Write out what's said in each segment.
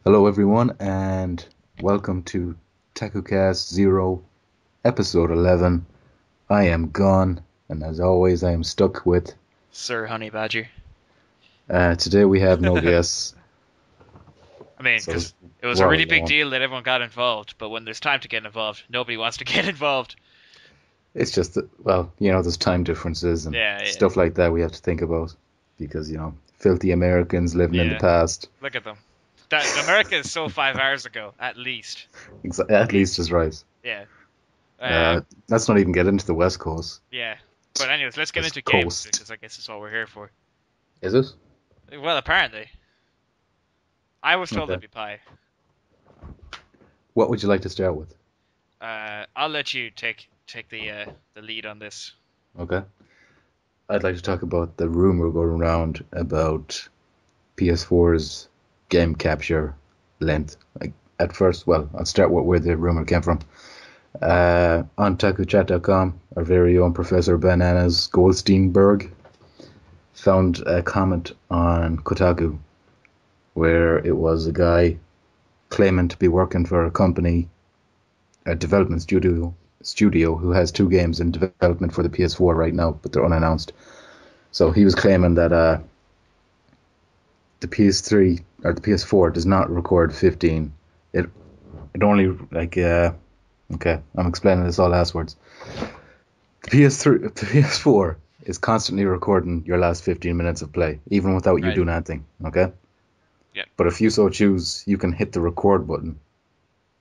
Hello, everyone, and welcome to Takucast 0, Episode 11. I am gone, and as always, I am stuck with. Sir DatHoneyBadger. Today we have no I guests, mean, so because it was a we're all really big alone. deal that everyone got involved, but when there's time to get involved, nobody wants to get involved. It's just that, well, there's time differences and Yeah, yeah, stuff like that we have to think about because, filthy Americans living in the yeah. past. Look at them. That America is so 5 hours ago, at least. At At least least. is right. Yeah. Uh, Um. let's not even get into the West Coast. Yeah. But anyways, let's get That's into games coast. because I guess that's what we're here for. Is it? Well, apparently, I was told Okay. it'd be pie. What would you like to start with? I'll let you take the lead on this. Okay. I'd like to talk about the rumor going around about PS4's game capture length. Like at first, well, I'll start with where the rumor came from. On Takuchat.com, our very own Professor Bananas Goldsteinberg found a comment on Kotaku where it was a guy claiming to be working for a company, a development studio who has two games in development for the PS4 right now, but they're unannounced. So he was claiming that the PS3 or the PS4 does not record 15. It it only okay, I'm explaining this all last words. The PS4 is constantly recording your last 15 minutes of play, even without you Right. doing anything. Okay, Yeah. but if you so choose, you can hit the record button,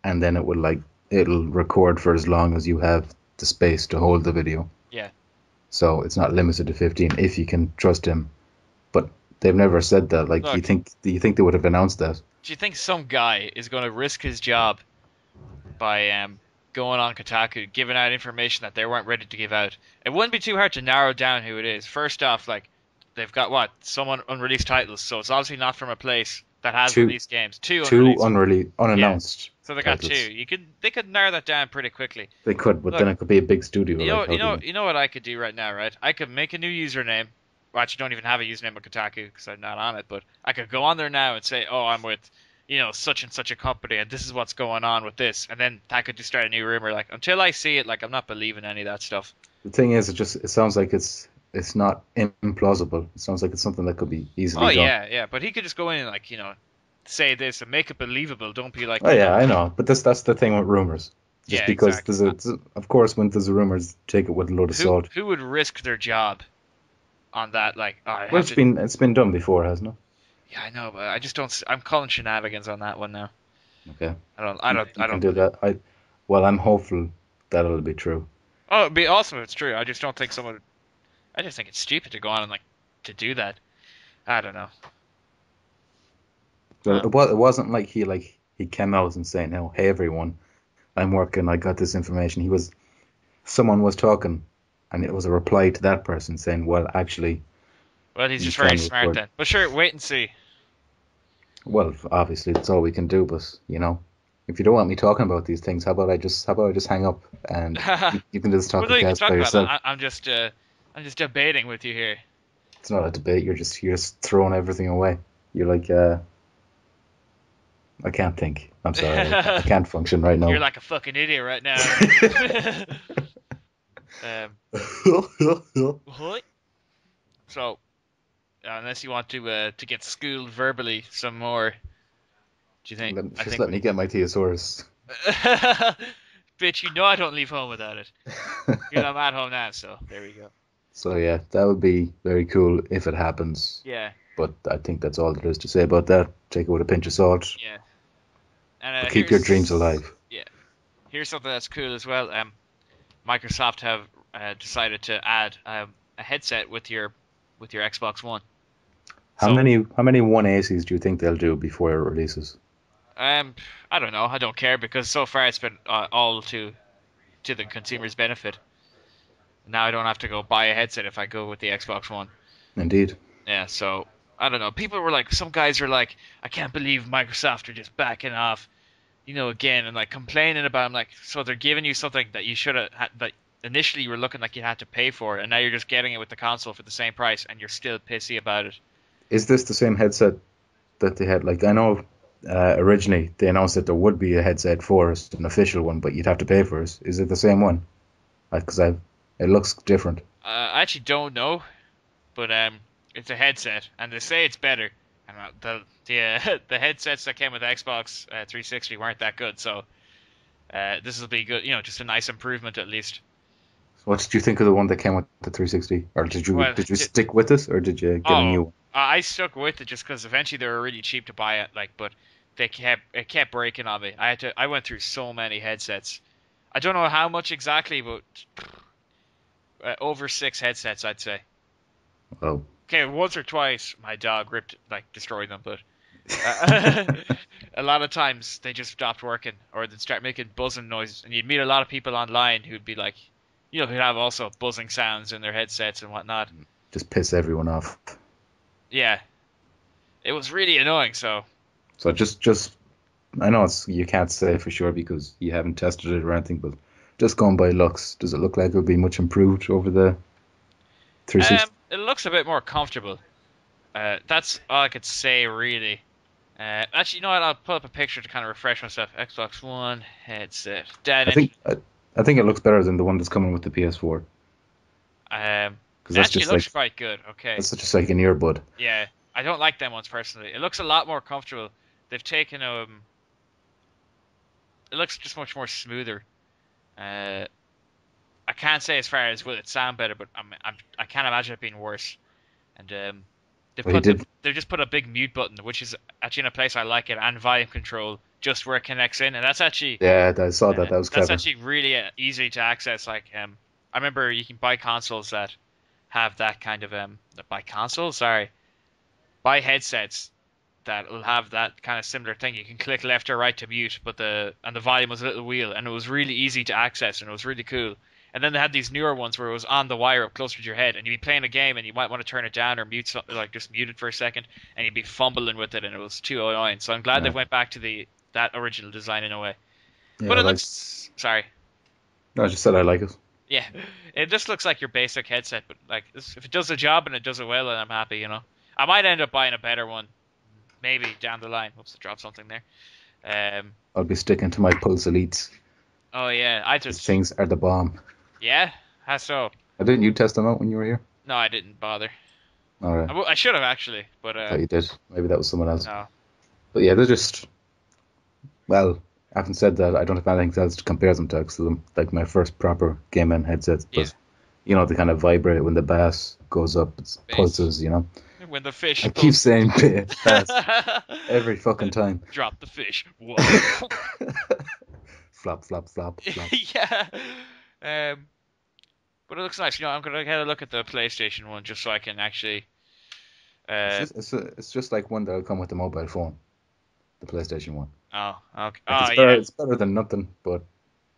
and then it'll record for as long as you have the space to hold the video. Yeah. So it's not limited to 15 if you can trust him. But they've never said that. Like, Look, do you think they would have announced that? do you think some guy is going to risk his job by going on Kotaku, giving out information that they weren't ready to give out? It wouldn't be too hard to narrow down who it is. First off, like they've got what some unreleased titles, so it's obviously not from a place that has Two released games. Two two unreleased. unannounced So they got two. titles. They could narrow that down pretty quickly. They could, but then Look, it could be a big studio. you know Like, what you how do know you? you know what I could do right now, right? I could make a new username. Well, actually, don't even have a username on Kotaku because I'm not on it. But I could go on there now and say, "Oh, I'm with, such and such a company, and this is what's going on with this." And then I could just start a new rumor. Like until I see it, like I'm not believing any of that stuff. The thing is, it sounds like it's not implausible. It sounds like it's something that could be Oh easily done. yeah, yeah. But he could just go in and like say this and make it believable. Don't be like Oh yeah, I know, but that's the thing with rumors. Just yeah, because exactly. of course, when there's a rumors, take it with a load of Who salt. who would risk their job on that? Like, oh, I Well, have to. it's been done before, hasn't it? Yeah, I know, but I just don't. I'm calling shenanigans on that one now. Okay, I don't. I you, don't. you I can don't do believe. that. Well, I'm hopeful that it'll be true. Oh, it'd be awesome if it's true. I just don't think someone. I just think it's stupid to go on and like to do that. I don't know. Well, Uh, it wasn't like he came out and saying, "No, hey everyone, I'm working. I got this information." Someone was talking, and it was a reply to that person saying, "Well, actually, well, he's you just very can smart record." then. But sure, wait and see. Well, obviously, that's all we can do. But if you don't want me talking about these things, how about I just hang up and you can just talk Well, a no, you can cast by talk about it. yourself. I'm just debating with you here. It's not a debate. You're just throwing everything away. You're like, I can't think. I'm sorry, I can't function right You're now. like a fucking idiot right now. um, what? So, unless you want to get schooled verbally some more, do you think? I Just think let we. me get my thesaurus. Bitch, you know I don't leave home without it. You know I'm at home now, so there we go. So yeah, that would be very cool if it happens. Yeah, But I think that's all there is to say about that. Take it with a pinch of salt, yeah. And but keep your dreams here's alive. yeah, here's something that's cool as well. Microsoft have decided to add a headset with your Xbox One. So How many 180s do you think they'll do before it releases? um, I don't know. I don't care because so far it's been all to the consumer's benefit. Now I don't have to go buy a headset if I go with the Xbox One. Indeed. Yeah, so I don't know. People were like, some guys are like, I can't believe Microsoft are just backing off, again and like complaining about. I'm like, so they're giving you something that you should have that initially you were looking like you had to pay for, and now you're just getting it with the console for the same price, and you're still pissy about it. Is this the same headset that they had? Like I know. Originally, they announced that there would be a headset for us, an official one, but you'd have to pay for it. Is it the same one? Because it looks different. I actually don't know, but it's a headset, and they say it's better. And the headsets that came with Xbox 360 weren't that good, so this will be good. Just a nice improvement at least. What did you think of the one that came with the 360? Or Well, did you stick with it, or did you get a oh, new one? I stuck with it just because eventually they were really cheap to buy it. But it kept breaking on me. I went through so many headsets. I don't know how much exactly, but over 6 headsets, I'd say. Oh. Okay, once or twice my dog destroyed them, but uh, a lot of times they just stopped working or they'd start making buzzing noises, and you'd meet a lot of people online who'd be like, who'd have also buzzing sounds in their headsets and whatnot. Just piss everyone off. Yeah, it was really annoying. So So just I know you can't say for sure because you haven't tested it or anything, but just going by looks, does it look like it'll be much improved over the 360? it looks a bit more comfortable. That's all I could say really. Actually, you know what? I'll pull up a picture to kind of refresh myself. Xbox One headset. I think I think it looks better than the one that's coming with the PS4 because It actually looks quite good. Okay. that's just like an earbud. Yeah, I don't like them ones personally. It looks a lot more comfortable. They've taken it looks just much more smoother. Uh, I can't say as far as will it sound better, but I can't imagine it being worse. And Well, he did. they've just put a big mute button, which is actually in a place I like it, and volume control just where it connects in, and that's actually Yeah, I saw that. That was that's clever. actually really easy to access. I remember you can buy consoles that have that kind of buy consoles, sorry, buy headsets that will have that kind of similar thing. You can click left or right to mute, but the volume was a little wheel, and it was really easy to access, and it was really cool. And then they had these newer ones where it was on the wire up closer to your head, and you'd be playing a game, and you might want to turn it down or mute something, like just mute it for a second, and you'd be fumbling with it, and it was too annoying. So I'm glad they Yeah, went back to that original design in a way. yeah. But it looks, sorry, No, I just said I like it. yeah, it just looks like your basic headset, but like if it does the job and it does it well, then I'm happy. I might end up buying a better one, maybe down the line. Oops, I dropped something there. I'll be sticking to my Pulse Elites. Oh yeah, These things are the bomb. yeah, how so? Didn't you test them out when you were here? No, I didn't bother. All right. I should have actually, but I thought you did. Maybe that was someone else. no. But yeah, they're just, well, having said that, I don't have anything else to compare them to because I'm like my first proper gaming headsets. But, they kind of vibrate when the bass goes up. It's Bass. pulses, When the fish. I keep saying bass every fucking time. Drop the fish. Whoa. Flop, flop, flop, flop. Yeah. But it looks nice. I'm gonna have a look at the PlayStation one just so I can actually. It's just like one that'll come with the mobile phone, the PlayStation one. Oh, okay. Like Yeah. it's better than nothing, but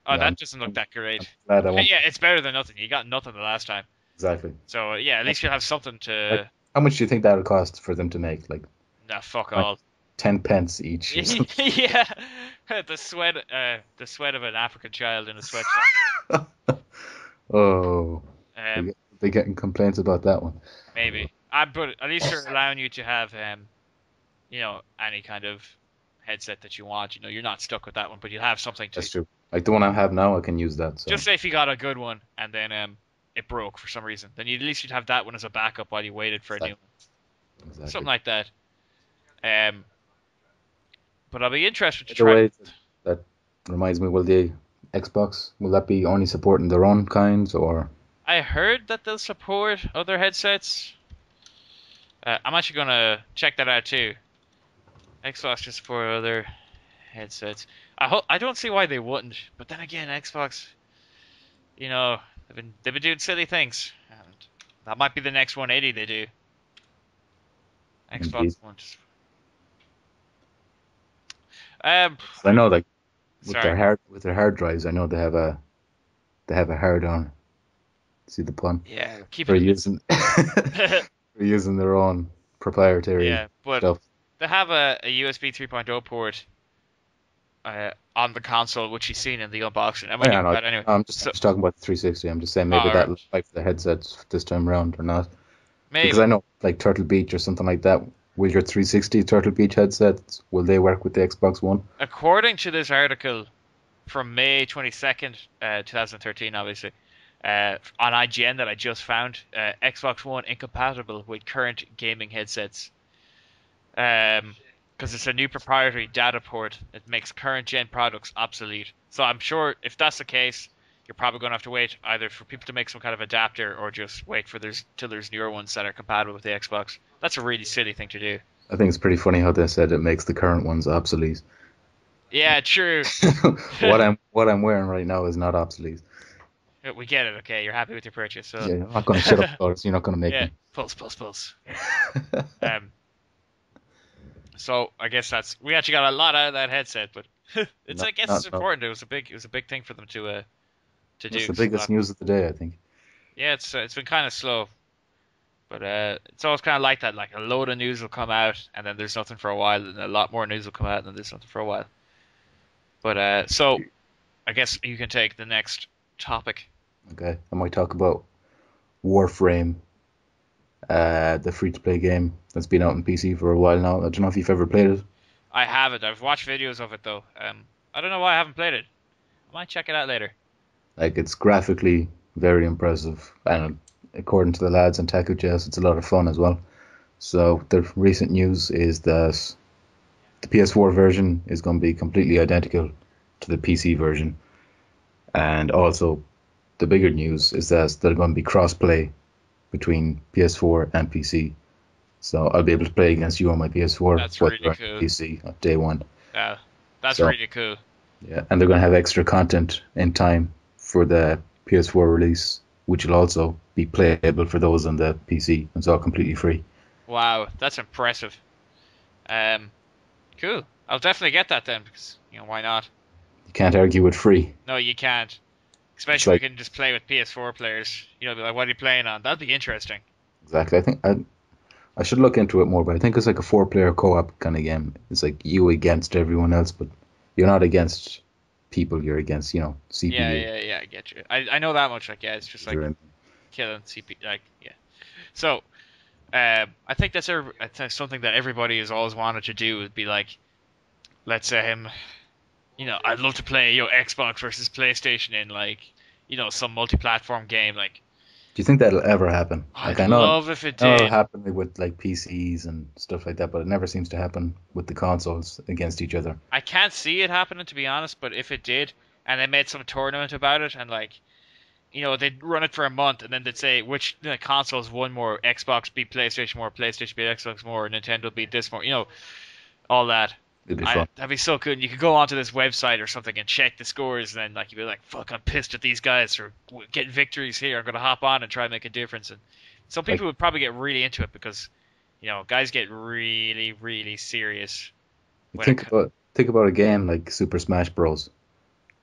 Oh, that doesn't look that great. I'm glad I won't. Yeah, it's better than nothing. You got nothing the last time. Exactly. So yeah, at least you'll have something to. Like, how much do you think that'll cost for them to make? Like, Nah, fuck like all. 10 pence each. Or something. Yeah, the sweat of an African child in a sweatshop. Oh, Um, they getting complaints about that one. maybe. But at least they're allowing you to have any kind of headset that you want. You're not stuck with that one, but you'll have something to. That's true. Like the one I have now, I can use that. So. Just say if you got a good one and then it broke for some reason, then at least you'd have that one as a backup while you waited for a new one. Exactly. Something like that. But I'll be interested to The try. way that reminds me, will the Xbox, will that be only supporting their own kinds or? I heard that they'll support other headsets. I'm actually gonna check that out too. Xbox to support other headsets. I don't see why they wouldn't. But then again, Xbox, they've been doing silly things, and that might be the next 180 they do. Xbox Indeed. One. I know, like with Sorry. their hard drives, I know they have a hard on. See the pun? Yeah, keep For it. using for using their own proprietary Yeah, but stuff. they have a USB 3.0 port on the console, which you've seen in the unboxing. And when Yeah, no, anyway, I'm just talking about the 360. I'm just saying maybe alright. that'll apply for the headsets this time around or not. Maybe. Because I know like Turtle Beach or something like that Will your 360 Turtle Beach headsets, will they work with the Xbox One? According to this article from May 22nd, 2013, obviously, on IGN that I just found, Xbox One incompatible with current gaming headsets. Because it's a new proprietary data port. It makes current gen products obsolete. So I'm sure if that's the case, you're probably going to have to wait either for people to make some kind of adapter or just wait for till there's newer ones that are compatible with the Xbox. That's a really silly thing to do. I think it's pretty funny how they said it makes the current ones obsolete. Yeah, true. What I'm wearing right now is not obsolete. We get it. Okay, you're happy with your purchase. So Yeah, I'm not going to shut up about it. So you're not going to make yeah, me. pulse, pulse, pulse. Um, so I guess we actually got a lot out of that headset, but I guess it's No. important. It was a big thing for them to That's do. the 'Cause a biggest lot, news of the day, I think. yeah, it's been kind of slow, but it's always kind of like that. Like a load of news will come out, and then there's nothing for a while, and a lot more news will come out, and then there's nothing for a while. But so I guess you can take the next topic. Okay, I might talk about Warframe, the free-to-play game that's been out on PC for a while now. I don't know if you've ever played it. I haven't. I've watched videos of it though. I don't know why I haven't played it. I might check it out later. Like, it's graphically very impressive, and according to the lads in Takucast, it's a lot of fun as well. So the recent news is that the PS4 version is going to be completely identical to the PC version, and also the bigger news is that they're going to be cross-play between PS4 and PC. So I'll be able to play against you on my PS4 That's while really you're on cool. PC on day one. Yeah, that's So really cool. yeah, and they're going to have extra content in time for the PS4 release, which will also be playable for those on the PC. It's all completely free. Wow, that's impressive. Um, cool. I'll definitely get that then because why not? You can't argue with free. No, you can't. It's Especially if like we can just play with PS4 players. Be like, what are you playing on? That'd be interesting. exactly. I should look into it more, but I think it's like a four-player co-op kind of game. It's like you against everyone else, but you're not against people. You're against Yeah, CPU. yeah, yeah. I get you. I know that much. Like, yeah, it's just like killing CP. Like, yeah. So, I think I think something that everybody has always wanted to do would be like, let's say I'd love to play Xbox versus PlayStation in like some multi-platform game. Like, Do you think that'll ever happen? Like I'd I know, love if it I know it'll did. happen with like PCs and stuff like that, but it never seems to happen with the consoles against each other. I can't see it happening to be honest, but if it did, and they made some tournament about it, and like they'd run it for a month, and then they'd say which consoles won more, Xbox beat PlayStation more, PlayStation beat Xbox more, Nintendo beat this more, all that. It'd be fun. That'd be so good. And you could go onto this website or something and check the scores, and then like you'd be like, "Fuck, I'm pissed at these guys for getting victories here. I'm gonna hop on and try and make a difference." And some Like people would probably get really into it because, guys get really, really serious you when it. think about a game like Super Smash Bros.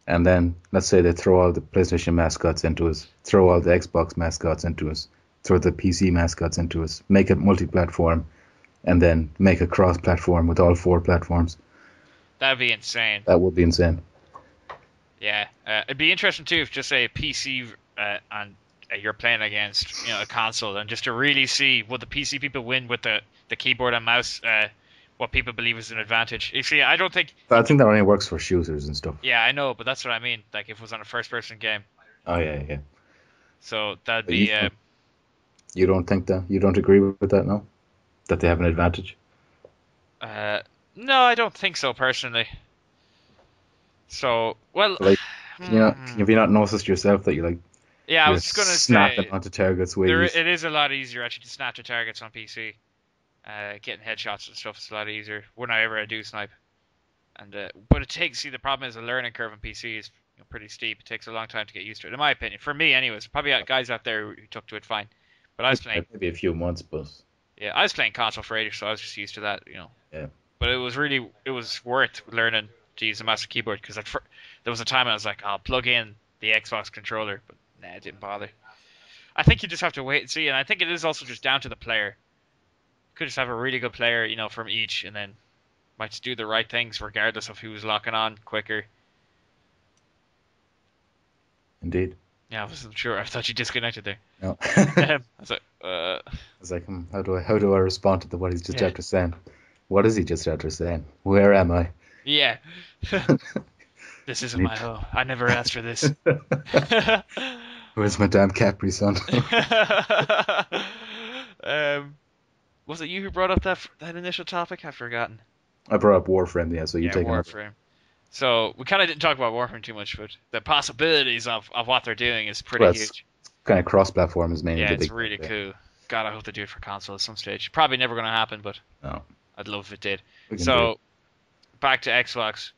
And then let's say they throw all the PlayStation mascots into us, throw all the Xbox mascots into us, throw the PC mascots into us, make it multi-platform, and then make a cross-platform with all four platforms. That'd be insane. That would be insane. Yeah, it'd be interesting too if just say a PC and you're playing against a console, and just to really see would the PC people win with the keyboard and mouse. What people believe is an advantage. You see, I don't think. But I think that only works for shooters and stuff. Yeah, I know, but that's what I mean. Like if it was on a first-person game, Oh yeah, yeah. so that'd But be. you don't think that? You don't agree with that, no? That they have an advantage? Uh, no, I don't think so personally. So, well, Like, have you not noticed yourself that yeah, I you're was gonna snapping say onto targets way easier? it is a lot easier actually to snap to targets on PC. Getting headshots and stuff is a lot easier whenever I do snipe. And but it takes the problem is the learning curve on PC is pretty steep. It takes a long time to get used to it, in my opinion. For me, anyways. Probably guys out there who took to it fine. But I was playing, Maybe a few months, but yeah, I was playing console for ages, so I was just used to that. yeah. But it was worth learning to use the mouse and keyboard because there was a time I was like, I'll plug in the Xbox controller, but nah, it didn't bother. I think you just have to wait and see, and I think it is also just down to the player. You could just have a really good player, from each, and then might just do the right things regardless of who's locking on quicker. Indeed. Yeah, I wasn't sure. I thought you disconnected there. No. I was like, I was like, how do I respond to what he's just yeah, after saying? What is he just after saying? Where am I? yeah. This isn't Need my home. I never asked for this. Where's my damn Capri Sun? um, was it you who brought up that initial topic? I've forgotten. I brought up Warframe, yeah, so you Yeah, take another. Warframe. So we kind of didn't talk about Warframe too much, but the possibilities of what they're doing is pretty Well, it's huge. kind of cross-platform is mainly Yeah, the it's big thing really there. cool. God, I hope they do it for console at some stage. Probably never going to happen, but No, I'd love if it did. we can do it. So back to Xbox.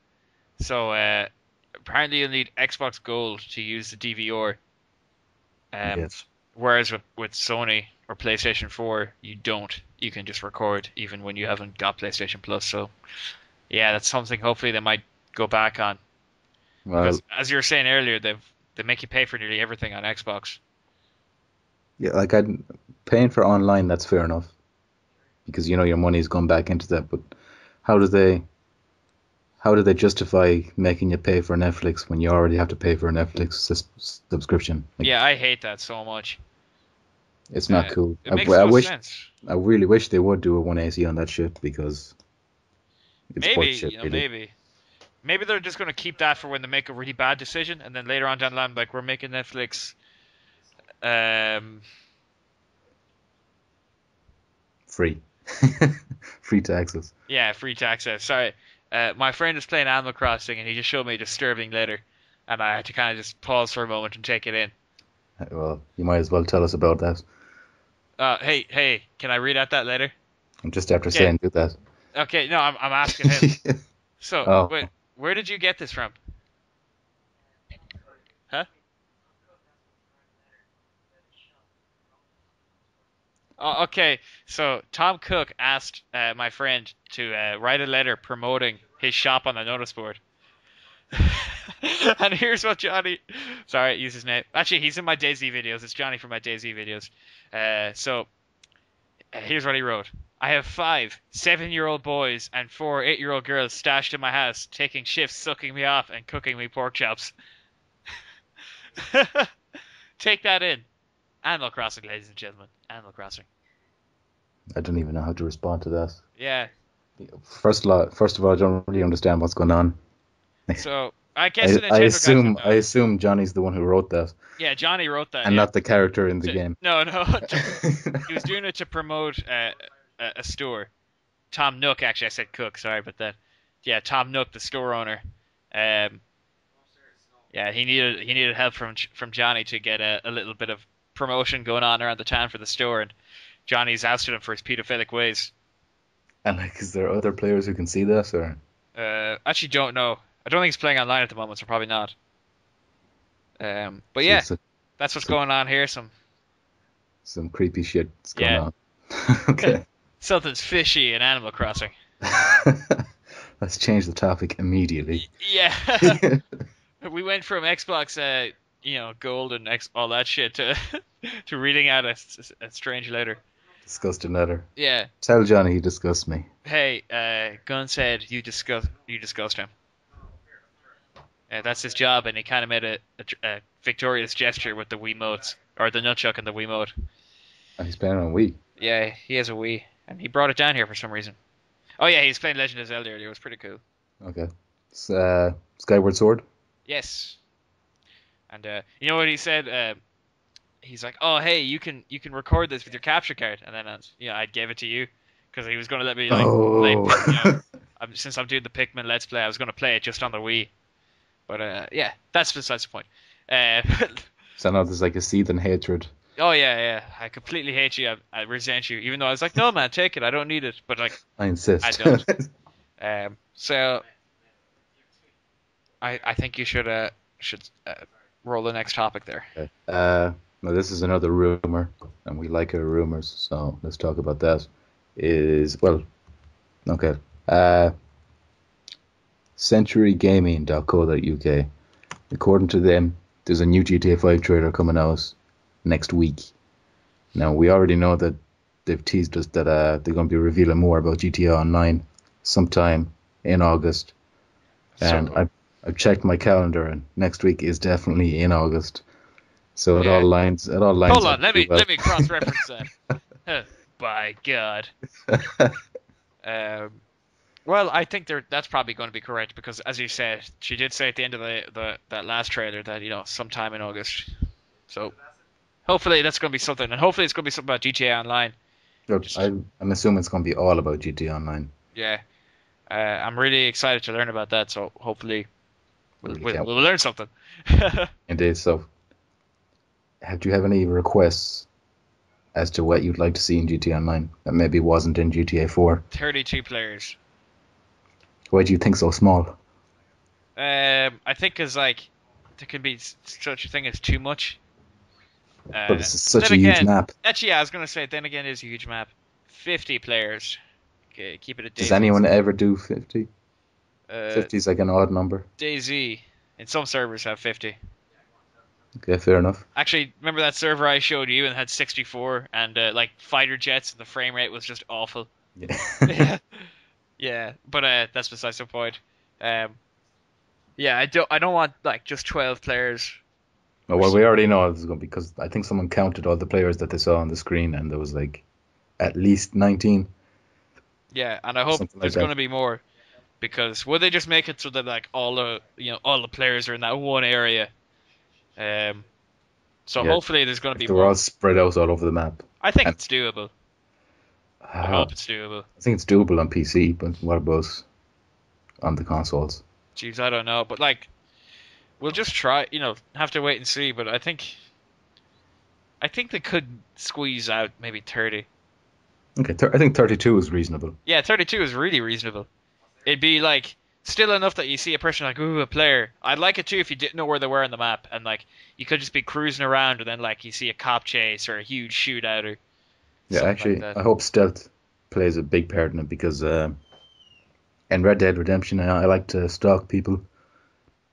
So apparently you'll need Xbox Gold to use the DVR. Um, Yes. whereas with Sony or PlayStation 4, you don't. You can just record even when you haven't got PlayStation Plus. So yeah, that's something hopefully they might go back on. Well, Because as you were saying earlier, they make you pay for nearly everything on Xbox. yeah, like paying for online, that's fair enough because your money's gone back into that. But how do they how do they justify making you pay for Netflix when you already have to pay for a Netflix subscription? Like, Yeah, I hate that so much. it's not cool. It makes no sense. I really wish they would do a 180 on that shit because it's Maybe, bullshit, really. maybe they're just gonna keep that for when they make a really bad decision, and then later on down the line, like we're making Netflix, um, Free, free to access. yeah, free to access. Sorry, my friend was playing Animal Crossing, and he just showed me a disturbing letter, and I had to kind of just pause for a moment and take it in. Well, you might as well tell us about that. Hey, can I read out that letter? I'm just after Okay, saying do that. okay, no, I'm asking him. So, Oh, wait, where did you get this from? Huh? Oh, okay. So Tom Cook asked my friend to write a letter promoting his shop on the notice board. And here's what Johnny. Sorry, use his name. Actually, he's in my DayZ videos. It's Johnny from my DayZ videos. Here's what he wrote. I have 5 7-year-old boys and 4 8-year-old girls stashed in my house, taking shifts, sucking me off, and cooking me pork chops. Take that in. Animal Crossing, ladies and gentlemen. Animal Crossing. I don't even know how to respond to that. Yeah. First of all, I don't really understand what's going on. So I guess the I Nintendo guys would I know. assume Johnny's the one who wrote that, Yeah, Johnny wrote that. and Yeah. not the character in the game. No, he was doing it to promote a store. Tom Nook, actually, I said Cook. Sorry about that. Yeah, Tom Nook, the store owner. Um, yeah, he needed help from Johnny to get a little bit of promotion going on around the town for the store, and Johnny's ousted him for his pedophilic ways. And like, is there other players who can see this, or Actually, don't know. I don't think he's playing online at the moment, so probably not. But so, yeah, so, that's what's so going on here. some creepy shit's going Yeah, on? Okay. something's fishy in Animal Crossing. Let's change the topic immediately. Yeah, we went from Xbox, gold and all that shit to to reading out a strange letter. Disgusting letter. Yeah. Tell Johnny he disgusts me. Hey, Gunn said you discussed him. That's his job, and he kind of made a victorious gesture with the Wiimotes or the nunchuck and the Wiimote. Oh, he's playing on Wii. Yeah, he has a Wii, and he brought it down here for some reason. Oh yeah, he's playing Legend of Zelda earlier. It was pretty cool. Okay. It's, Skyward Sword. Yes, and you know what he said? He's like, "Oh hey, you can record this with your capture card," and then I gave it to you because he was going to let me like play. Oh. Since I'm doing the Pikmin Let's Play, I was going to play it just on the Wii. But yeah, that's besides the point. Uh, So now there's like a seething hatred. oh yeah, I completely hate you. I resent you, even though I was like, no man, take it. I don't need it, but like I I insist. don't. So I think you should roll the next topic there. Okay. Now this is another rumor, and we like our rumors, so let's talk about that. Okay. CenturyGaming.co.uk. According to them, there's a new GTA 5 trailer coming out next week. Now we already know that they've teased us that they're going to be revealing more about GTA Online sometime in August. And So I've checked my calendar, and next week is definitely in August. So Yeah. it all lines Hold up on, let pretty me well. let me cross-reference that. Huh, by God. Um, well, I think that's probably going to be correct because, as you said, she did say at the end of that last trailer that sometime in August. So hopefully that's going to be something, and hopefully it's going to be something about GTA Online. Look, Just I'm assuming it's going to be all about GT Online. yeah, I'm really excited to learn about that. So hopefully I we'll really we'll, can't we'll wait. learn something. Indeed. So, do you have any requests as to what you'd like to see in GTA Online that maybe wasn't in GTA 4? 32 players. Why do you think so small? I think because like there can be such a thing as too much. But it's But such then a huge again, map. actually, yeah, I was gonna say. Then again, it is a huge map. 50 players. Okay, keep it at Does DayZ. anyone ever do 50? Uh, 50 is like an odd number. DayZ. And some servers have 50. Okay, fair enough. Actually, remember that server I showed you and had 64 and like fighter jets and the frame rate was just awful. Yeah. Yeah, yeah. But that's besides the point. Um, yeah, I don't want like just 12 players. Well, we already know this is going to be because I think someone counted all the players that they saw on the screen and there was like at least 19, Yeah, and I hope something like there's that. gonna be more because would they just make it so that like all the players are in that one area? Um, so Yeah, hopefully there's gonna if be they were more. all spread out all over the map. I think And it's doable. I uh, hope it's doable. I think it's doable on PC, but what about on the consoles? Jeez, I don't know, but like we'll just try. Have to wait and see. But I think they could squeeze out maybe 30. Okay, I think 32 is reasonable. Yeah, 32 is really reasonable. It'd be like still enough that you see a person like, ooh, a player. I'd like it too if you didn't know where they were on the map and like you could just be cruising around and then like you see a cop chase or a huge shootout or Yeah, something like actually, that. I hope stealth plays a big part in it because in Red Dead Redemption, I like to stalk people,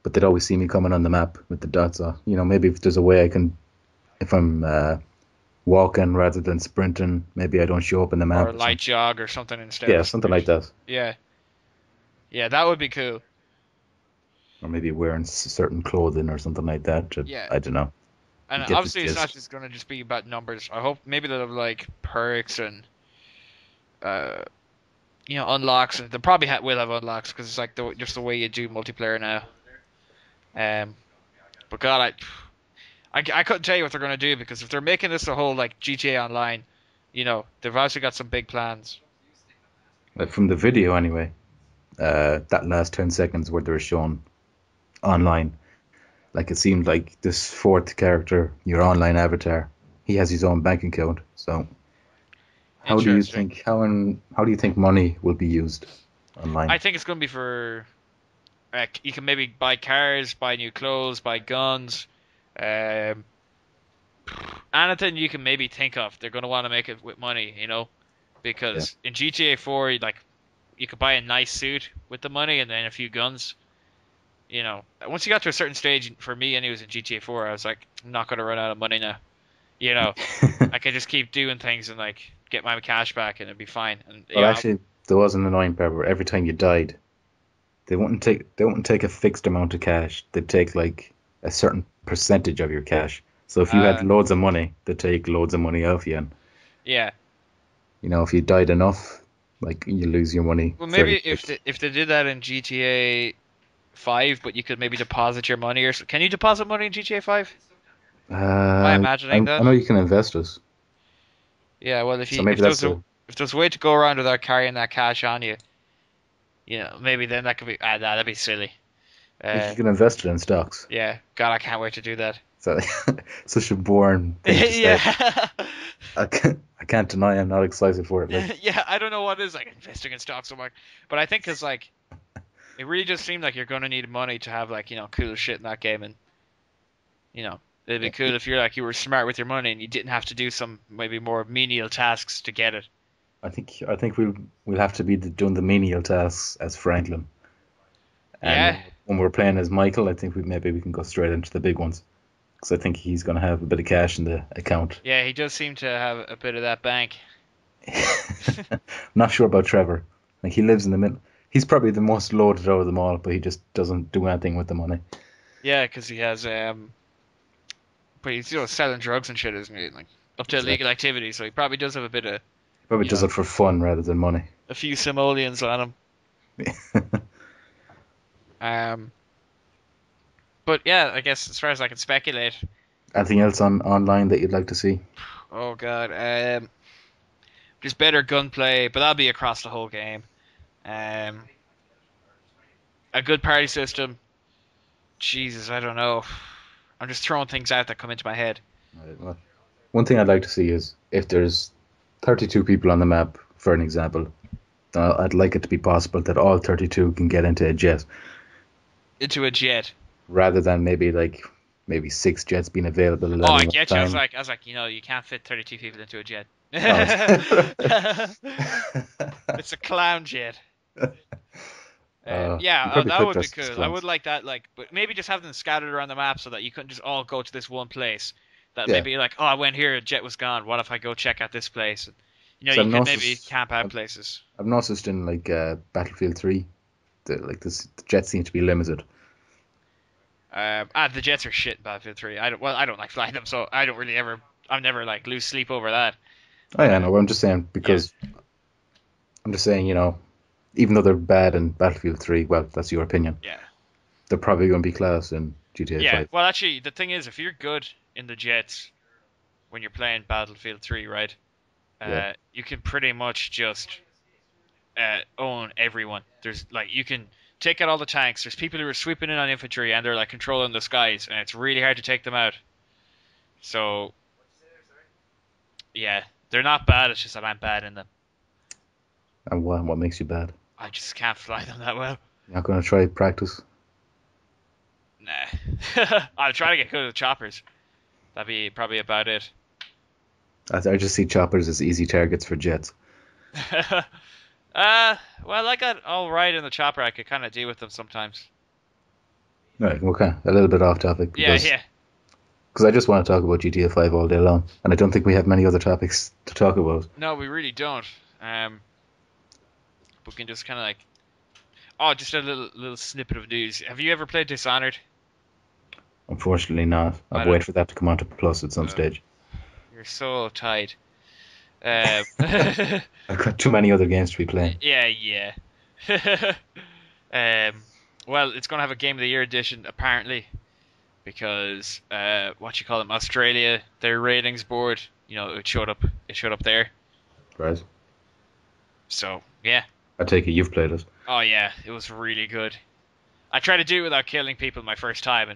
but they'd always see me coming on the map with the dots. So, maybe if there's a way I can, if I'm walking rather than sprinting, maybe I don't show up in the Or map a or light something. jog or something instead Yeah, of something sprint. like that. Yeah, yeah, that would be cool. Or maybe wearing certain clothing or something like that. Yeah, I don't know. and You get the obviously it's not gist. just gonna just be about numbers. I hope maybe they'll have like perks and uh unlocks, and they probably will have unlocks because it's like just the way you do multiplayer now. But God, I couldn't tell you what they're gonna do because if they're making this a whole like GTA Online, they've obviously got some big plans. From the video, anyway, that last 10 seconds where they were shown online, like it seemed like this fourth character, your online avatar, he has his own bank account. So Interesting. how do you think money will be used online? I think it's gonna be for you can maybe buy cars, buy new clothes, buy guns, um, anything you can maybe think of. They're gonna want to make it with money. Yeah, Because in GTA 4, like you could buy a nice suit with the money and then a few guns. Once you got to a certain stage, for me, anyways, in GTA 4, I was like, I'm not gonna run out of money now. You know, I could just keep doing things and like get my cash back and it'd be fine. And well, actually, there was an annoying part where every time you died, they wouldn't take a fixed amount of cash. They'd take like a certain percentage of your cash. So if you had uh, loads of money, they'd take loads of money off you. And yeah. if you died enough, like you lose your money Well, fairly maybe if quick. they did that in GTA 5, but you could maybe deposit your money can you deposit money in GTA 5? Am I imagining I that? know you can invest it, Yeah. Well, so maybe that's a if there's a way to go around without carrying that cash on you, maybe then that could be that'd be silly. like Uh, you can invest it in stocks. yeah. God, I can't wait to do that. So such a boring thing to say. Yeah. I can't deny I'm not excited for it. Like Yeah, I don't know what is like investing in stocks so much, but I think because like it really just seemed like you're gonna need money to have like cool shit in that game, and you know it'd be cool if you're like you were smart with your money and you didn't have to do some maybe more menial tasks to get it. I think we'll have to be doing the menial tasks as Franklin, and Yeah, when we're playing as Michael, I think maybe we can go straight into the big ones because I think he's going to have a bit of cash in the account. yeah, he does seem to have a bit of that bank. I'm not sure about Trevor. Like he lives in the middle. He's probably the most loaded out of them all, but he just doesn't do anything with the money. Yeah, because he has but he's selling drugs and shit, isn't he? Like up to Exactly. illegal activity, so he probably does have a bit of Probably does it for fun rather than money. a few simoleons on him. Um, but yeah, I guess as far as I can speculate, Anything else on online that you'd like to see? oh god, just better gunplay, but that'll be across the whole game. Um, a good party system. Jesus, I don't know. I'm just throwing things out that come into my head. Right, well, one thing I'd like to see is if there's 32 people on the map, for an example, I'd like it to be possible that all 32 can get into a jet, Into a jet. rather than maybe 6 jets being available at Oh, I any one get you. time. I was like, you can't fit 32 people into a jet. Oh, It's a clown jet. you Yeah, probably that could would be dress as cool. I would clowns. like that, but maybe just have them scattered around the map so that you couldn't just all go to this one place. That Yeah. maybe like, oh, I went here, a jet was gone. What if I go check out this place? So You could maybe camp out places. I've noticed in Battlefield 3 that the jets seem to be limited. The jets are shit in Battlefield 3. I don't like flying them, so I've never like lose sleep over that. Oh yeah, Uh, no, I'm just saying yeah, because I'm just saying, even though they're bad in Battlefield 3, well, that's your opinion. yeah, They're probably going to be class in GTA yeah. 5. Well, actually, the thing is, if you're good in the jets when you're playing Battlefield 3, right? Yeah. You can pretty much just own everyone. There's like you can take out all the tanks. There's people who are sweeping in on infantry and they're like controlling the skies, and it's really hard to take them out. So yeah, they're not bad. It's just that I'm bad in them. And what makes you bad? I just can't fly them that well. You're not going to try practice? Nah, I'll try to get good at the choppers. That'd be probably about it. I just see choppers as easy targets for jets. Well, I got all right in the chopper. I could kind of deal with them sometimes. Right, okay, a little bit off topic Yeah, because yeah. I just want to talk about GTA 5 all day long, and I don't think we have many other topics to talk about. No, we really don't. We can just kind of like, oh, just a little snippet of news. Have you ever played Dishonored? Unfortunately, not. I I'll don't. wait for that to come onto Plus at some stage. You're so tight. I've got too many other games to be playing. Yeah, yeah. Well, it's gonna have a Game of the Year edition apparently because what you call them, Australia, their ratings board, it showed up. It showed up there. Right. So yeah. I take it you've played it. Oh yeah, it was really good. I tried to do it without killing people my first time,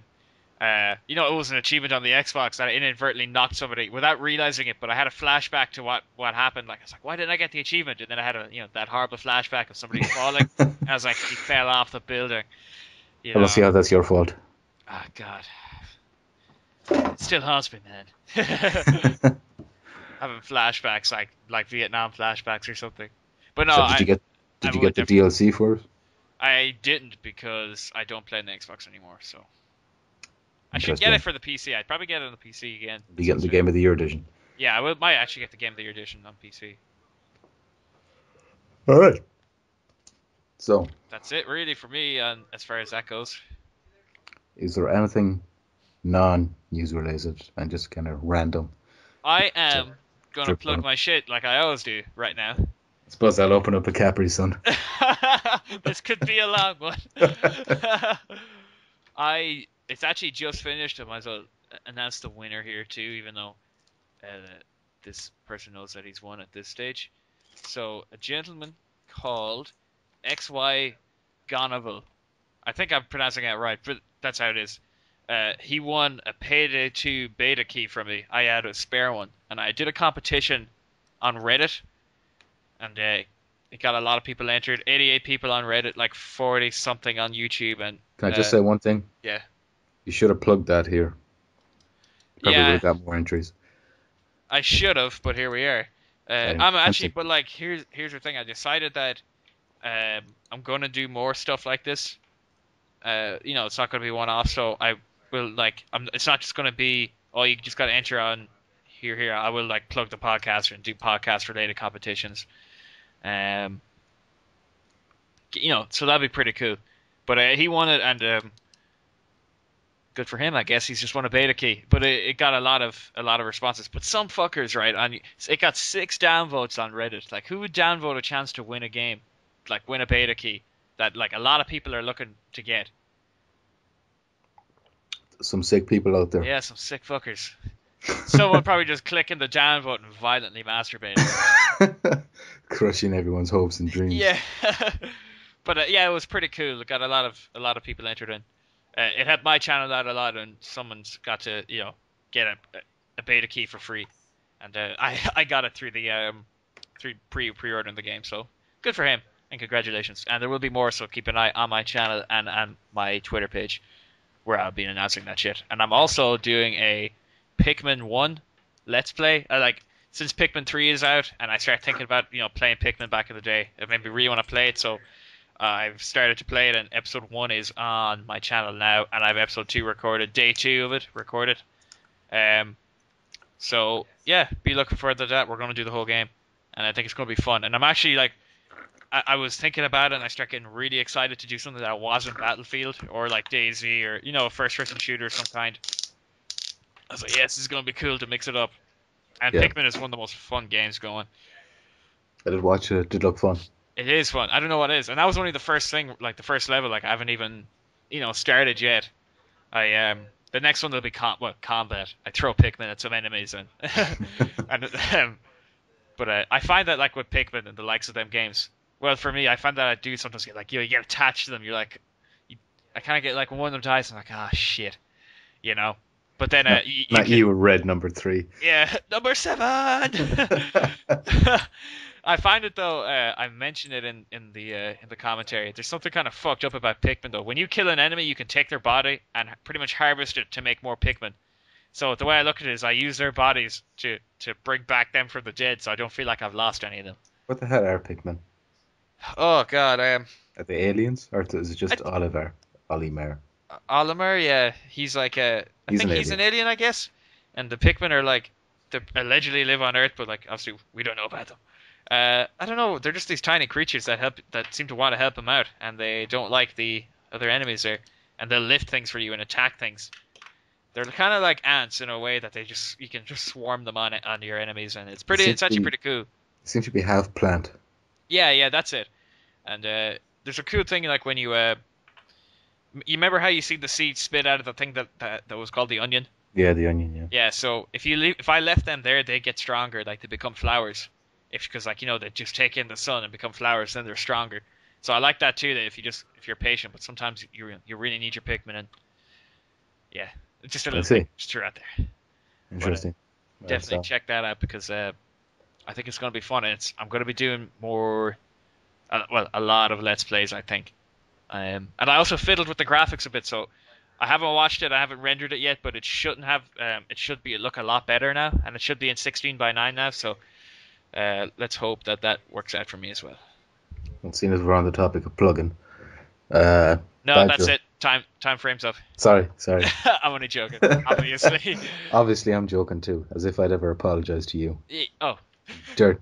and it was an achievement on the Xbox that I inadvertently knocked somebody without realizing it. But I had a flashback to what happened. Like I was like, why didn't I get the achievement? And then I had that horrible flashback of somebody falling. And I was like, he fell off the building. Well, let's see how that's your fault. Ah, God, it still haunts me, man. Having flashbacks like Vietnam flashbacks or something. But no, So did you get the DLC for it? I didn't because I don't play on the Xbox anymore. So I should Interesting. get it for the PC. I'd probably get it on the PC again. Be getting the Game of the Year edition. Yeah, might actually get the Game of the Year edition on PC. All right. So That's it, really, for me. As far as that goes, is there anything non-news related and just kind of random? I am gonna drip plug on. my shit like I always do right now. I suppose I'll open up a Capri Sun. This could be a long one. It's actually just finished. I might as well announce the winner here too, even though this person knows that he's won at this stage. So a gentleman called XY Gonavel. I think I'm pronouncing it right, but that's how it is. He won a Payday 2 beta key from me. I had a spare one, and I did a competition on Reddit, and it got a lot of people entered. 88 people on Reddit, like 40 something on YouTube, and Can I just say one thing? yeah, You should have plugged that here. Probably would have got more entries. I should have, but here we are. I'm actually, but like, here's the thing. I decided that I'm gonna do more stuff like this. It's not gonna be one off. So I will it's not just gonna be, oh, you just gotta enter on here. I will like plug the podcast and do podcast related competitions. So that'd be pretty cool. But he won it, and good for him. I guess he's just won a beta key, but it got a lot of responses. But some fuckers, right? It got 6 downvotes on Reddit. Like, who would downvote a chance to win a game, like win a beta key that like a lot of people are looking to get? Some sick people out there. Yeah, some sick fuckers. Someone probably just clicking the downvote and violently masturbating. Crushing everyone's hopes and dreams. Yeah, but yeah, it was pretty cool. It got a lot of people entered in. It helped my channel out a lot, and someone's got to get a beta key for free, and I got it through the through pre-ordering the game. So good for him, and congratulations. And there will be more, so keep an eye on my channel and my Twitter page, where I'll be announcing that shit. And I'm also doing a Pikmin 1 Let's Play. Since Pikmin 3 is out, and I started thinking about playing Pikmin back in the day, it made me really want to play it. So I've started to play it, and episode 1 is on my channel now, and I have episode 2 recorded, day 2 of it recorded. So yeah, be looking forward to that. We're going to do the whole game, and I think it's going to be fun. And I'm actually like, I was thinking about it, and I started getting really excited to do something that wasn't Battlefield or like DayZ or a first-person shooter of some kind. I was like, yes, this is going to be cool to mix it up. And Yeah. Pikmin is one of the most fun games going. I did watch it. It did look fun. It is fun. I don't know what it is. And that was only the first thing, like the first level. Like I haven't even, started yet. The next one will be combat. I throw Pikmin at some enemies and, but I find that like with Pikmin and the likes of them games. Well, for me, I find that I do sometimes get like, you get attached to them. You're like, I kind of get like when one of them dies, I'm like, ah, shit, But then you read number 3. Yeah, number 7. I find it though. I mentioned it in the commentary. There's something kind of fucked up about Pikmin though. When you kill an enemy, you can take their body and pretty much harvest it to make more Pikmin. So the way I look at it is, I use their bodies to bring back them from the dead, so I don't feel like I've lost any of them. What the hell are Pikmin? Oh God, Are they aliens, or is it just Olimar? Olimar, yeah, he's like I think he's an alien, I guess. And the Pikmin are like, they allegedly live on Earth, but like obviously we don't know about them. I don't know. They're just these tiny creatures that seem to want to help them out, and they don't like the other enemies there, and they'll lift things for you and attack things. They're kind of like ants in a way that you can just swarm them on your enemies, and it's actually pretty cool. Seems to be half plant. Yeah, that's it. And there's a cool thing like when you remember how you see the seed spit out of the thing that was called the onion? Yeah, the onion. Yeah. Yeah. So if I left them there, they get stronger. Like they become flowers. Because they just take in the sun and become flowers, then they're stronger. So I like that too. That if you're patient, but sometimes you really need your Pikmin. And yeah, just a little thing just throw out there. Interesting. Definitely check that out, because I think it's going to be fun, and I'm going to be doing more. A lot of Let's Plays, I think. And I also fiddled with the graphics a bit, so I haven't watched it, I haven't rendered it yet, but it shouldn't have. It should look a lot better now, and it should be in 16:9 now. So. Let's hope that works out for me as well. And seeing as we're on the topic of plugging, no, that's it. Time frame's up. Sorry. I'm only joking, obviously. Obviously, I'm joking too, as if I'd ever apologize to you. Oh. Dirt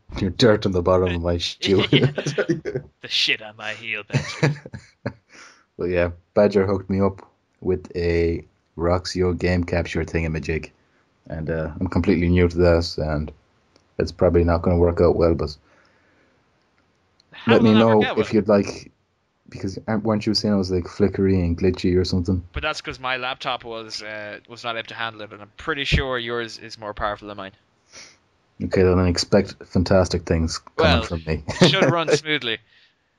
on the bottom of my shoe. The shit on my heel, Badger. Well, yeah, Badger hooked me up with a Roxio game capture thingamajig, and I'm completely new to this, and it's probably not going to work out well, but let me know if you'd like, because weren't you saying it was like flickery and glitchy or something? But that's because my laptop was not able to handle it, and I'm pretty sure yours is more powerful than mine. Okay, then expect fantastic things coming from me. It should run smoothly,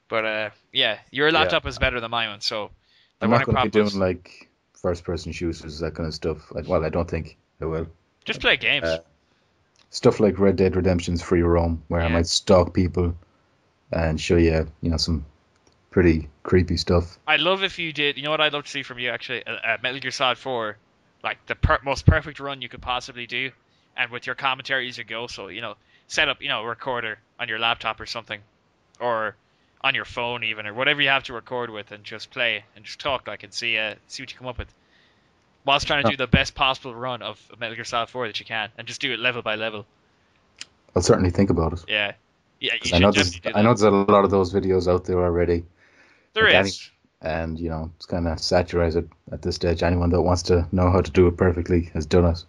but yeah, your laptop is better than my one, so I'm not going to be doing like first-person shooters, that kind of stuff. I don't think I will. Just play games. Stuff like Red Dead Redemption's Free Roam, where I might stalk people and show you, some pretty creepy stuff. I'd love if you did. You know what I'd love to see from you, actually? Metal Gear Solid 4, like the most perfect run you could possibly do, and with your commentary as you go. So, set up, a recorder on your laptop or something, or on your phone even, or whatever you have to record with, and just play and just talk, and see what you come up with. Whilst trying to do the best possible run of Metal Gear Solid 4 that you can, and just do it level by level. I'll certainly think about it. Yeah, you I know there's a lot of those videos out there already. There is. and it's kind of saturated at this stage. Anyone that wants to know how to do it perfectly has done it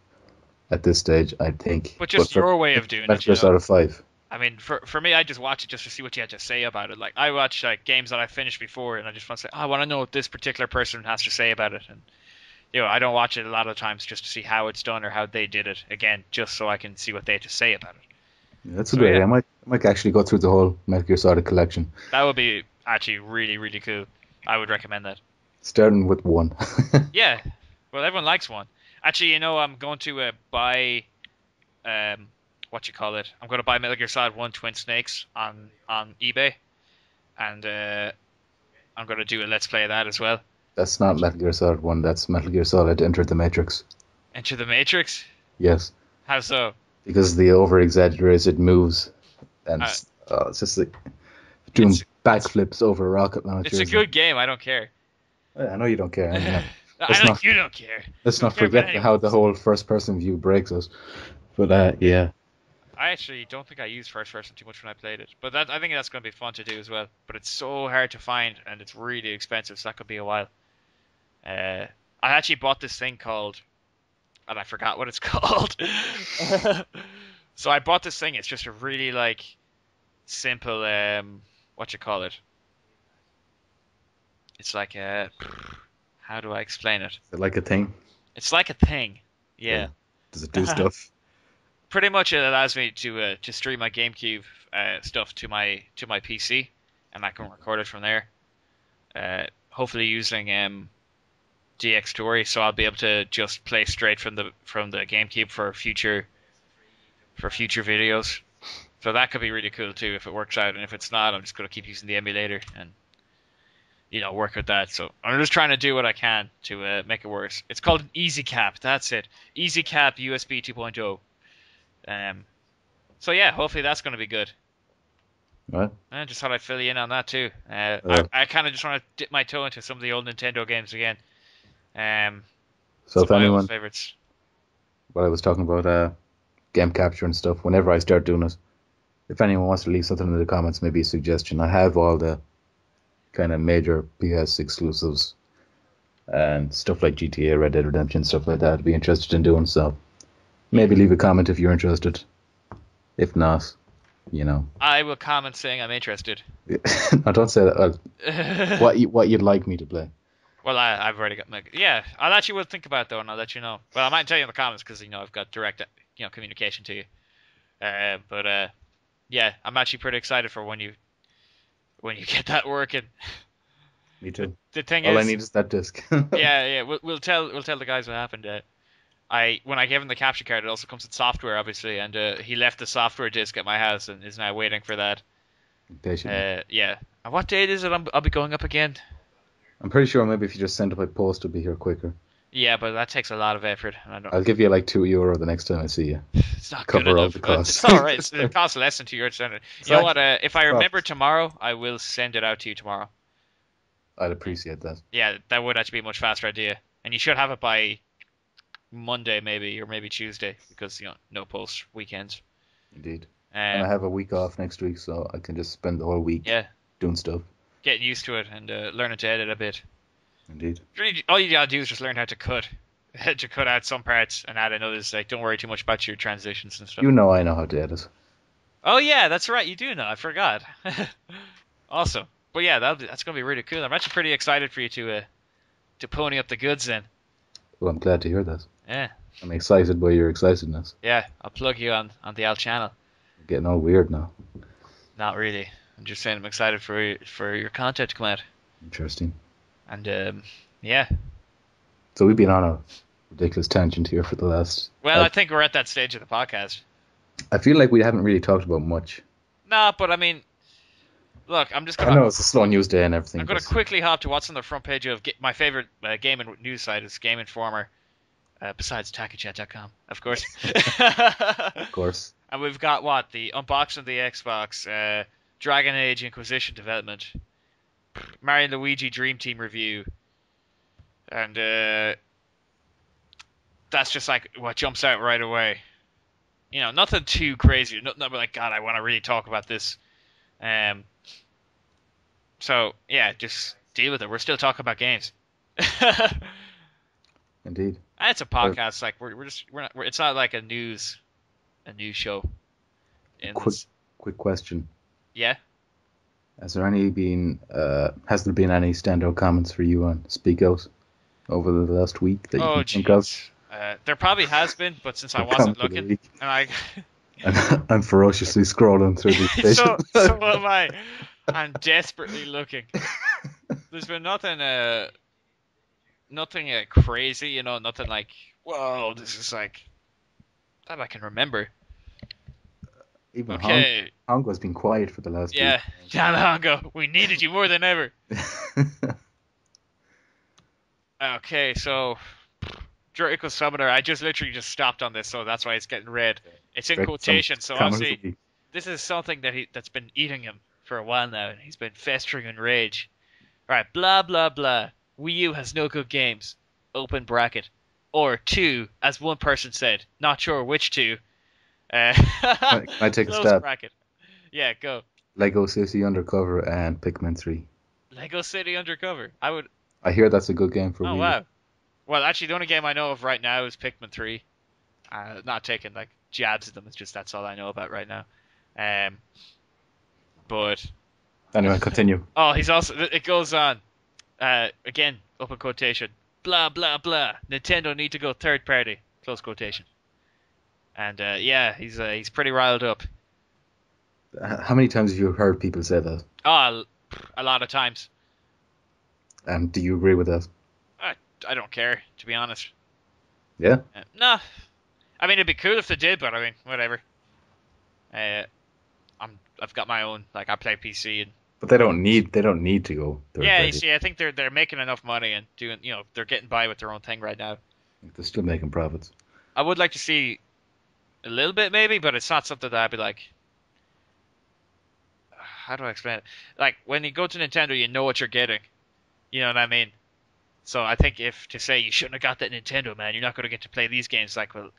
at this stage, I think. But But just for your way of doing Metal it, you Gear know. Solid 5, I mean, for me, I just watch it just to see what you had to say about it. Like I watch like games that I finished before, and I just want to say, oh, I want to know what this particular person has to say about it. And I don't watch it a lot of times just to see how it's done or how they did it. Again, just so I can see what they have to say about it. yeah, that's a So good yeah, idea. I might actually go through the whole Metal Gear Solid collection, that would be actually really really cool. I would recommend that. starting with one. Yeah, well, everyone likes one. Actually, I'm going to buy um, what you call it. I'm going to buy Metal Gear Solid 1 Twin Snakes on eBay, and I'm going to do a let's play of that as well. That's not Metal Gear Solid 1, that's Metal Gear Solid Enter the Matrix. Enter the Matrix? Yes, How so? because the over exaggerated moves, and Uh, it's just like it's doing backflips over rocket it's a launchers. good game. I don't care. I know you don't care. And, I let's know not you don't care. let's You don't not care about forget anyone how the else. whole first person view breaks us. But yeah, I actually don't think I used first person too much when I played it, but I think that's going to be fun to do as well. But it's so hard to find, and it's really expensive, so that could be a while. I actually bought this thing called, and I forgot what it's called. So I bought this thing. It's just a really like simple what you call it? It's like a how do I explain it? is it like a thing? It's like a thing. Yeah. Yeah. Does it do stuff? Pretty much it allows me to stream my GameCube stuff to my PC, and I can record it from there. Hopefully using DxTory, so I'll be able to just play straight from the GameCube for future videos. So that could be really cool too if it works out, and if it's not, I'm just gonna keep using the emulator and work with that. So I'm just trying to do what I can to make it worse. It's called an EasyCap. That's it. EasyCap USB 2.0. So yeah, hopefully that's going to be good. Right. I just thought I'd fill you in on that too. Uh, I kind of just want to dip my toe into some of the old Nintendo games again. Um, so some if of my old anyone, favorites. what I was talking about, game capture and stuff, whenever I start doing it, if anyone wants to leave something in the comments, maybe a suggestion. I have all the kind of major PS exclusives and stuff like GTA, Red Dead Redemption, stuff like that. I'd be interested in doing so. Maybe leave a comment if you're interested. If not, you know. I will comment saying I'm interested. No, don't say that. What you'd like me to play. Well, I've already got my yeah. I'll actually will think about it though, and I'll let you know. Well, I might tell you in the comments because I've got direct communication to you. But yeah, I'm actually pretty excited for when you get that working. Me too. The thing All I is, need is that disc. yeah, we'll tell the guys what happened. When I gave him the capture card, it also comes with software, obviously, and he left the software disk at my house and is now waiting for that. Patiently. Yeah. And what date is it? I'll be going up again. I'm pretty sure maybe if you just send it by post, it'll be here quicker. Yeah, but that takes a lot of effort, and I don't. I'll give you like €2 the next time I see you. It's not good Cover all enough. the It's costs. all right. It costs less than €2. You know what? Exactly. If I remember Props. tomorrow, I will send it out to you tomorrow. I'd appreciate that. Yeah, that would actually be a much faster idea, and you should have it by Monday, maybe, or maybe Tuesday, because no post weekends. Indeed. And I Um, have a week off next week, so I can just spend the whole week yeah, doing stuff. getting used to it and learning to edit a bit. Indeed. Really, all you gotta do is just learn how to cut, to cut out some parts and add in others. Like, don't worry too much about your transitions and stuff. You know I know how to edit. Oh yeah, that's right. You do know. I forgot. Awesome. But yeah, that's gonna be really cool. I'm actually pretty excited for you to pony up the goods then. Well, I'm glad to hear that. Yeah, I'm excited by your excitedness. yeah. I'll plug you on the Al channel. I'm getting all weird now. Not really. I'm just saying I'm excited for your content to come out. Interesting. And yeah. So we've been on a ridiculous tangent here for the last. Well, I think we're at that stage of the podcast. I feel like we haven't really talked about much. Nah, but I mean, look, I'm just I gonna. know it's a slow news day and everything. I'm gonna but quickly hop to what's on the front page of my favorite game and news site is Game Informer. Besides Takucast.com, of course. Of course. And we've got the unboxing of the Xbox, Dragon Age Inquisition development, Mario and Luigi Dream Team review, and that's just like what jumps out right away. Nothing too crazy. Nothing that like, God, I want to really talk about this. So yeah, just deal with it. We're still talking about games. Indeed. And it's a podcast. Like we're not. It's not like a news show. In Quick, this, quick question. yeah. Has there been any standout comments for you on Speak Out over the last week that you Oh can think of? jeez. There probably has been, but since I Or wasn't comment of the looking, week? and I I'm ferociously scrolling through these pages. so am I. I'm desperately looking. There's been nothing crazy, you know, nothing like whoa, this is like that I can remember. Even Okay, Hongo's been quiet for the last week. yeah, damn Hongo, we needed you more than ever. Okay, so Draco Summoner, I just literally just stopped on this, so that's why it's getting red. It's in Drake, some quotation, so comment of obviously the week. this is something that's been eating him for a while now, and he's been festering in rage. Right, blah blah blah. Wii U has no good games. Open bracket. Or two, as one person said. Not sure which two. Can I take a Close stab? bracket. Yeah, go. Lego City Undercover and Pikmin 3. Lego City Undercover. I hear that's a good game for Oh Wii U. wow. Well, actually, the only game I know of right now is Pikmin 3. Not taking like jabs at them. It's just that's all I know about right now. But Anyway, continue. oh, he's also. It goes on. Again, open quotation. Blah blah blah. Nintendo need to go third party. Close quotation. And yeah, he's pretty riled up. How many times have you heard people say that? Oh, a lot of times. And do you agree with that? I don't care, to be honest. Yeah? Nah. I mean, it'd be cool if they did, but I mean, whatever. I've got my own. Like, I play PC and. But they don't need to go third Yeah, party. you see, I think they're making enough money and doing, you know, they're getting by with their own thing right now. They're still making profits. I would like to see a little bit maybe, but it's not something that I'd be like. How do I explain it? Like when you go to Nintendo, you know what you're getting. You know what I mean? So I think if to say you shouldn't have got that Nintendo, man, you're not going to get to play these games. Like, well,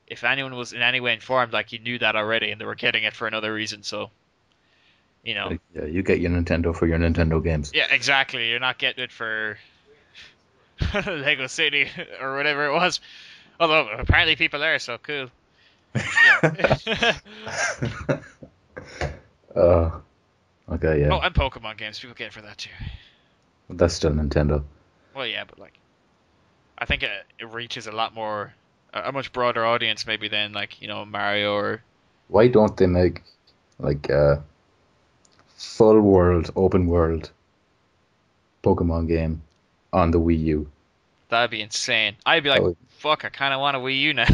if anyone was in any way informed, like you knew that already, and they were getting it for another reason. So, you know. Like, yeah, you get your Nintendo for your Nintendo games. Yeah, exactly. You're not getting it for Lego City or whatever it was. Although apparently people are, so cool. Yeah. Okay, yeah. Oh, and Pokemon games. People get it for that too. That's still Nintendo. Well, yeah, but like, I think it reaches a lot more, a much broader audience maybe than like, you know, Mario or. Why don't they make like a full world, open world Pokemon game on the Wii U? That'd be insane. I'd be like, fuck, I kind of want a Wii U now.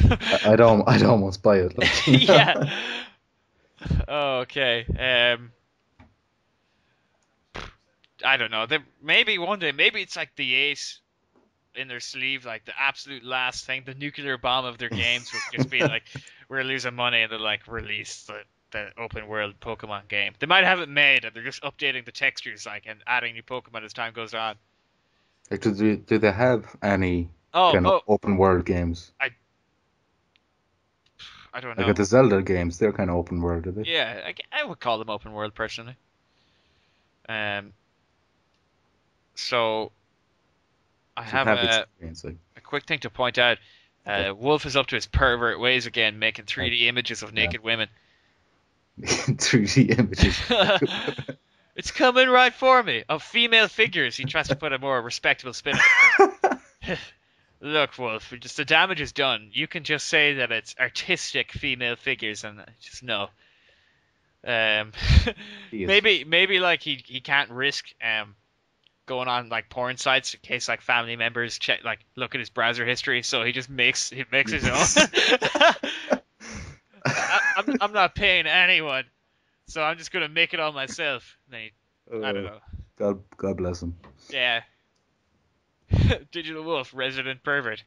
I'd almost buy it. Like, yeah. Oh, okay. I don't know. Maybe one day, maybe it's like the ace in their sleeve, like the absolute last thing, the nuclear bomb of their games would just be like, we're losing money, and they're like, release the open world Pokemon game. They might have it made, and they're just updating the textures, like, and adding new Pokemon as time goes on. like, do they have any kind of open world games? I don't Like know. the Zelda games, they're kind of open world, are they? Yeah, I would call them open world personally. So I have a quick thing to point out. Wolf is up to his pervert ways again, making 3D images of naked women. 3D images. It's coming right for me. Of female figures. He tries to put a more respectable spin on it. Look, Wolf, just the damage is done. You can just say that it's artistic female figures, and just no. Maybe like he can't risk going on like porn sites in case like family members check look at his browser history, so he makes his own. I'm not paying anyone, so I'm just gonna make it all myself. I don't know. God bless him. Yeah. Digital Wolf, resident pervert.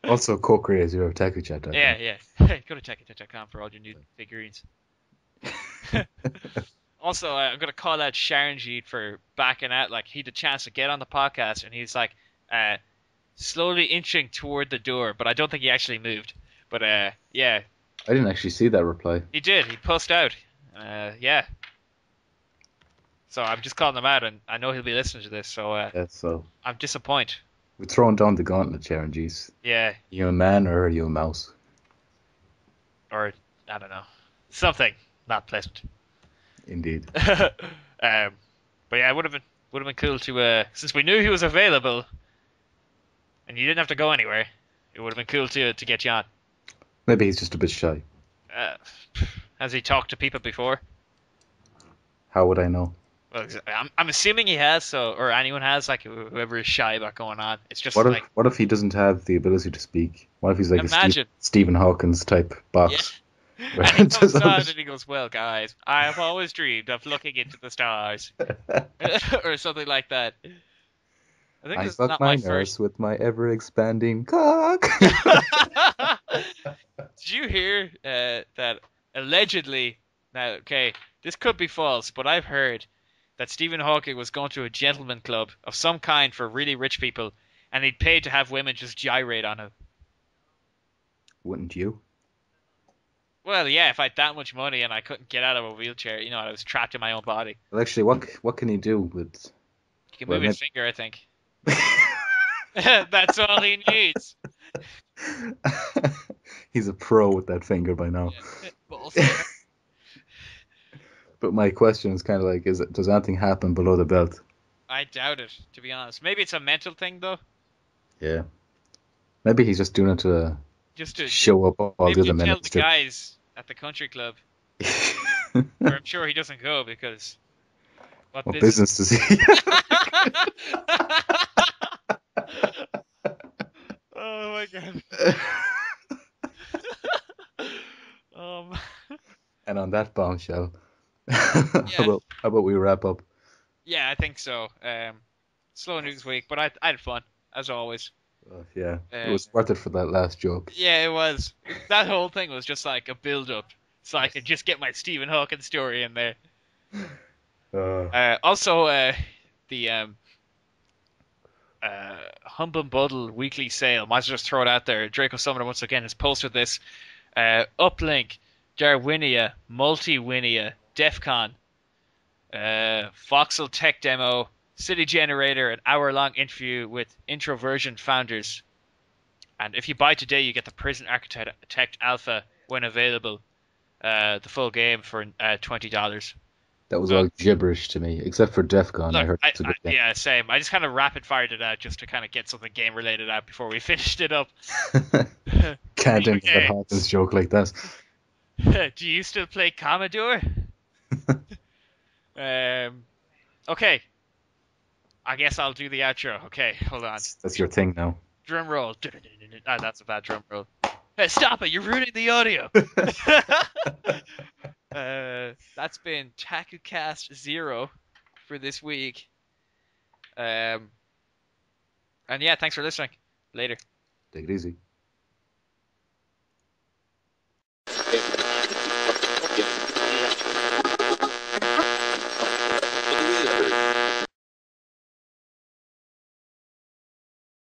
Also co-creator of Takucast. Yeah. Hey, go to takucast.com for all your new figurines. Also, I'm going to call out Sharanjeet for backing out. Like, he had a chance to get on the podcast, and he's like slowly inching toward the door, but I don't think he actually moved. But yeah. I didn't actually see that reply. He did. He pushed out. Yeah. So I'm just calling him out, and I know he'll be listening to this. So Yeah, so I'm disappointed. we're throwing down the gauntlet, Sharon G's. Yeah, You a man or are you a mouse? or I don't know, something not pleasant. Indeed. But yeah, it would have been cool to since we knew he was available and you didn't have to go anywhere. It would have been cool to get you on. Maybe he's just a bit shy. Uh, has he talked to people before? How would I know? Well, I'm assuming he has, so or anyone has, like whoever is shy about going on. It's just What if like what if he doesn't have the ability to speak? What if he's like a imagine, Stephen Hawking's type yeah. box? Where And he it comes just on and he goes, "Well, guys, I have always dreamed of looking into the stars," or something like that. I think I this is fuck not my my first. nurse with my ever expanding cock. Did you hear that allegedly? Now, okay, this could be false, but I've heard that Stephen Hawking was going to a gentleman club of some kind for really rich people, and he'd paid to have women just gyrate on him. Wouldn't you? Well, yeah, if I had that much money and I couldn't get out of a wheelchair, I was trapped in my own body. Well, actually, what can he do with? You can Well, move his maybe. finger, I think. That's all he needs. He's a pro with that finger by now. Yeah. Ball saver. But my question is kind of like, does anything happen below the belt? I doubt it, to be honest. Maybe it's a mental thing, though. Yeah. Maybe he's just doing it to Just to show up all the maybe other you men tell at the the strip. guys at the country club, where I'm sure he doesn't go because what What business? business does he? Oh my god. Um. And on that bombshell, Yeah. how about we wrap up? Yeah, I think so. Slow news week, but I had fun as always. Yeah, it Uh, was worth it for that last joke. yeah, it was. That whole thing was just like a build up, so I could just get my Stephen Hawking story in there. Uh, Also, the Humble Bundle weekly sale. Might as well just throw it out there. Draco Summoner once again has posted this. Uplink, Darwinia, Multiwinia, Defcon, Voxel Tech Demo, City Generator, an hour-long interview with Introversion founders. And if you buy today, you get the Prison Architect Alpha when available. The full game for $20. that was So all gibberish to me, except for DEF CON. I look, heard it's a good game. yeah, same. I just kind of rapid fired it out just to kind of get something game related out before we finished it up. Can't Video end that Hawkins games. joke like that. Do you still play Commodore? Um, okay. I guess I'll do the outro. Okay, hold on. That's your thing now. Drum roll. Ah, that's a bad drum roll. Hey, stop it! You're ruining the audio. That's been Takucast 0 for this week. And yeah, thanks for listening. Later. Take it easy.